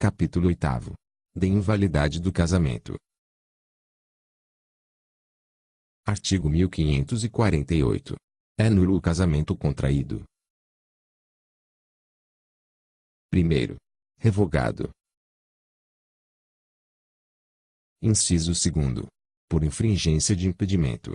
Capítulo 8º. De invalidade do casamento. Artigo 1548. É nulo o casamento contraído. Primeiro. Revogado. Inciso 2º. Por infringência de impedimento.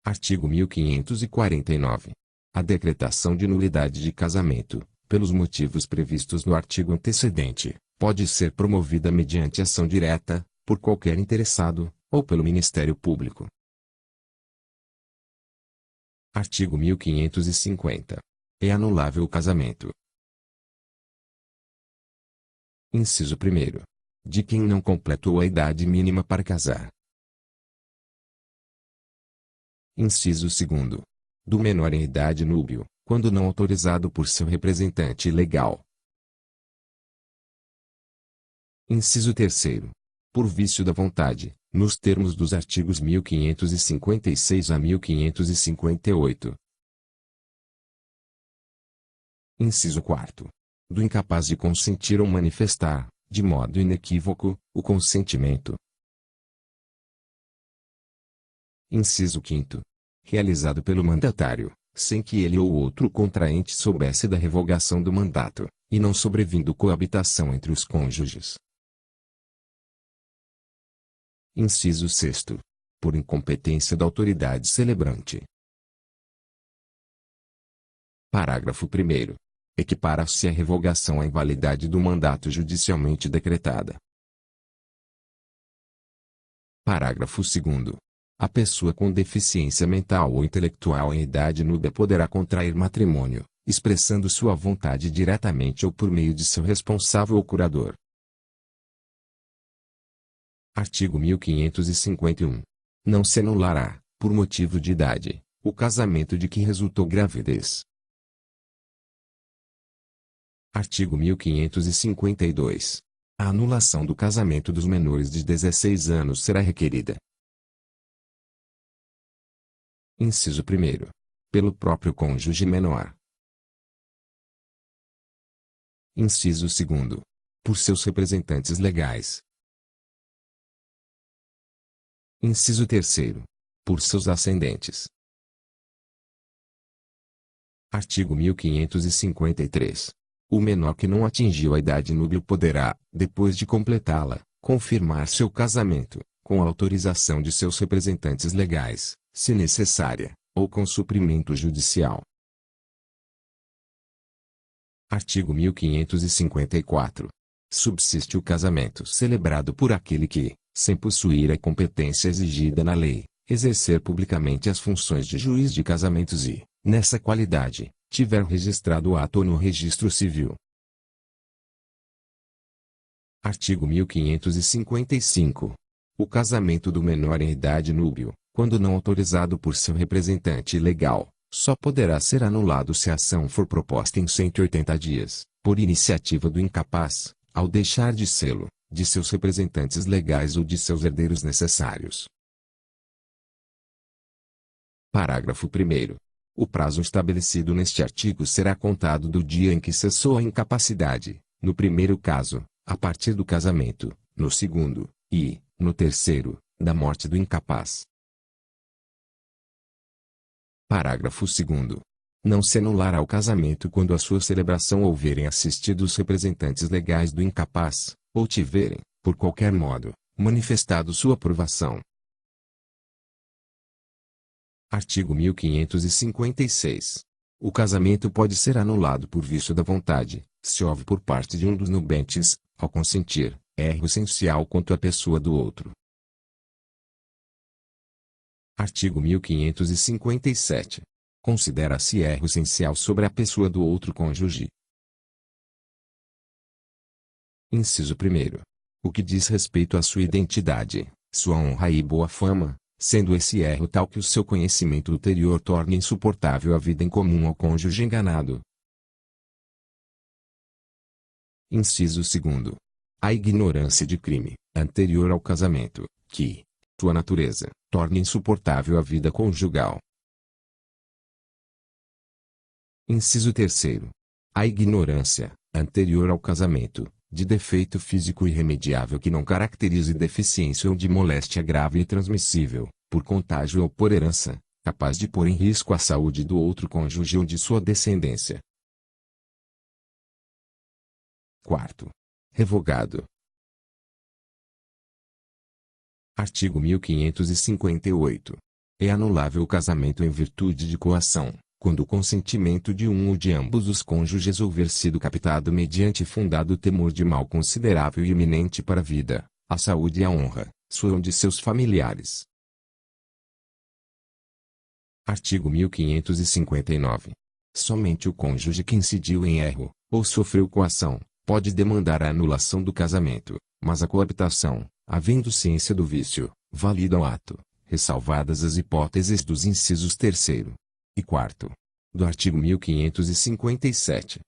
Artigo 1549. A decretação de nulidade de casamento, pelos motivos previstos no artigo antecedente, pode ser promovida mediante ação direta, por qualquer interessado, ou pelo Ministério Público. Artigo 1550. É anulável o casamento. Inciso 1º. De quem não completou a idade mínima para casar. Inciso 2º. Do menor em idade núbio, quando não autorizado por seu representante legal. Inciso 3º. Por vício da vontade, nos termos dos artigos 1556 a 1558. Inciso 4º. Do incapaz de consentir ou manifestar, de modo inequívoco, o consentimento. Inciso 5º. Realizado pelo mandatário, sem que ele ou outro contraente soubesse da revogação do mandato, e não sobrevindo coabitação entre os cônjuges. Inciso 6º. Por incompetência da autoridade celebrante. Parágrafo 1º. Equipara-se a revogação à invalidade do mandato judicialmente decretada. Parágrafo 2º. A pessoa com deficiência mental ou intelectual em idade núbia poderá contrair matrimônio, expressando sua vontade diretamente ou por meio de seu responsável ou curador. Artigo 1551. Não se anulará, por motivo de idade, o casamento de que resultou gravidez. Artigo 1552. A anulação do casamento dos menores de 16 anos será requerida. Inciso 1º. Pelo próprio cônjuge menor. Inciso 2º. Por seus representantes legais. Inciso 3º. Por seus ascendentes. Artigo 1553. O menor que não atingiu a idade núbil poderá, depois de completá-la, confirmar seu casamento, com a autorização de seus representantes legais, se necessária, ou com suprimento judicial. Artigo 1554. Subsiste o casamento celebrado por aquele que, sem possuir a competência exigida na lei, exercer publicamente as funções de juiz de casamentos e, nessa qualidade, tiver registrado o ato no registro civil. Artigo 1555. O casamento do menor em idade núbio, quando não autorizado por seu representante legal, só poderá ser anulado se a ação for proposta em 180 dias, por iniciativa do incapaz, ao deixar de sê-lo, de seus representantes legais ou de seus herdeiros necessários. Parágrafo 1º. O prazo estabelecido neste artigo será contado do dia em que cessou a incapacidade, no primeiro caso, a partir do casamento, no segundo, e, no terceiro, da morte do incapaz. Parágrafo 2º. Não se anulará o casamento quando a sua celebração houverem assistido os representantes legais do incapaz, ou tiverem, por qualquer modo, manifestado sua aprovação. Artigo 1556. O casamento pode ser anulado por vício da vontade, se houve por parte de um dos nubentes, ao consentir, erro essencial quanto à pessoa do outro. Artigo 1557. Considera-se erro essencial sobre a pessoa do outro cônjuge. Inciso 1º. O que diz respeito à sua identidade, sua honra e boa fama, sendo esse erro tal que o seu conhecimento ulterior torne insuportável a vida em comum ao cônjuge enganado. Inciso 2º. A ignorância de crime, anterior ao casamento, que, sua natureza, torne insuportável a vida conjugal. Inciso 3º. A ignorância, anterior ao casamento, de defeito físico irremediável que não caracterize deficiência ou de moléstia grave e transmissível, por contágio ou por herança, capaz de pôr em risco a saúde do outro cônjuge ou de sua descendência. Quarto. Revogado. Artigo 1558. É anulável o casamento em virtude de coação, quando o consentimento de um ou de ambos os cônjuges houver sido captado mediante fundado temor de mal considerável e iminente para a vida, a saúde e a honra, sua ou de seus familiares. Artigo 1559. Somente o cônjuge que incidiu em erro, ou sofreu coação, pode demandar a anulação do casamento, mas a coabitação, havendo ciência do vício, valida o ato, ressalvadas as hipóteses dos incisos 3º e 4º do artigo 1557.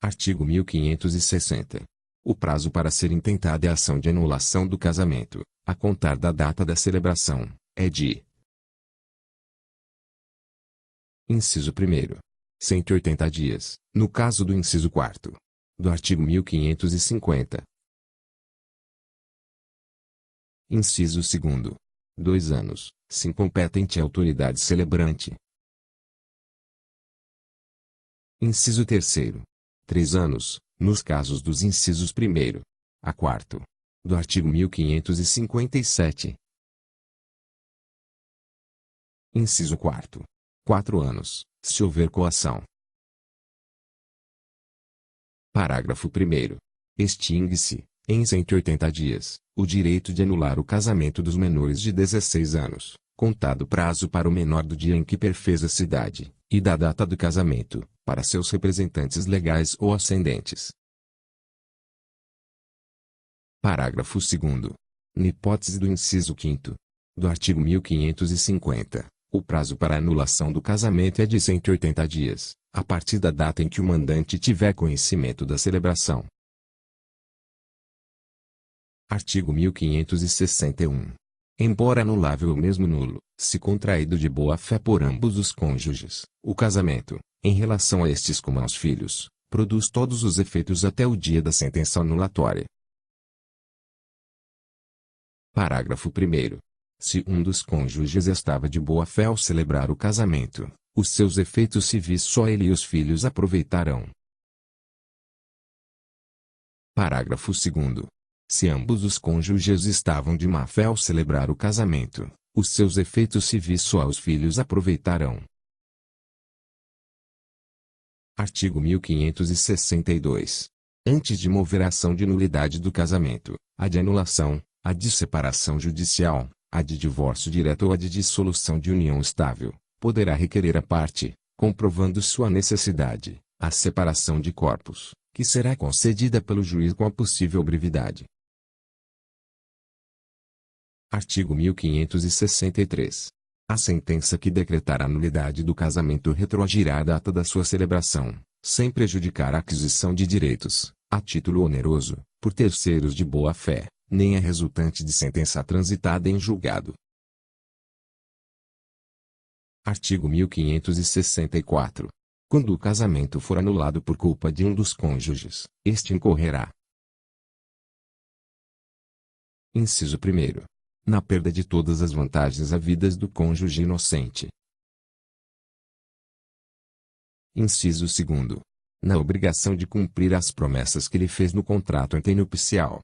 Artigo 1560. O prazo para ser intentada a ação de anulação do casamento, a contar da data da celebração, é de: inciso 1º. 180 dias, no caso do inciso 4º do artigo 1550. Inciso 2º. 2 anos, se incompetente a autoridade celebrante. Inciso 3º. 3 anos, nos casos dos incisos 1º a 4º do artigo 1557. Inciso 4º. 4 anos, se houver coação. Parágrafo 1º. Extingue-se, em 180 dias, o direito de anular o casamento dos menores de 16 anos, contado prazo para o menor do dia em que perfez a cidade, e da data do casamento, para seus representantes legais ou ascendentes. Parágrafo 2º. Na hipótese do inciso 5º do artigo 1550, o prazo para anulação do casamento é de 180 dias, a partir da data em que o mandante tiver conhecimento da celebração. Artigo 1561. Embora anulável ou mesmo nulo, se contraído de boa-fé por ambos os cônjuges, o casamento, em relação a estes como aos filhos, produz todos os efeitos até o dia da sentença anulatória. Parágrafo 1º. Se um dos cônjuges estava de boa-fé ao celebrar o casamento, os seus efeitos civis só ele e os filhos aproveitarão. Parágrafo 2º. Se ambos os cônjuges estavam de má-fé ao celebrar o casamento, os seus efeitos civis só os filhos aproveitarão. Artigo 1562. Antes de mover a ação de nulidade do casamento, a de anulação, a de separação judicial, a de divórcio direto ou a de dissolução de união estável, poderá requerer a parte, comprovando sua necessidade, a separação de corpos, que será concedida pelo juiz com a possível brevidade. Artigo 1563. A sentença que decretar a nulidade do casamento retroagirá à data da sua celebração, sem prejudicar a aquisição de direitos, a título oneroso, por terceiros de boa-fé, nem a resultante de sentença transitada em julgado. Artigo 1564. Quando o casamento for anulado por culpa de um dos cônjuges, este incorrerá: inciso 1º. Na perda de todas as vantagens havidas do cônjuge inocente. Inciso 2º. Na obrigação de cumprir as promessas que lhe fez no contrato antenupcial.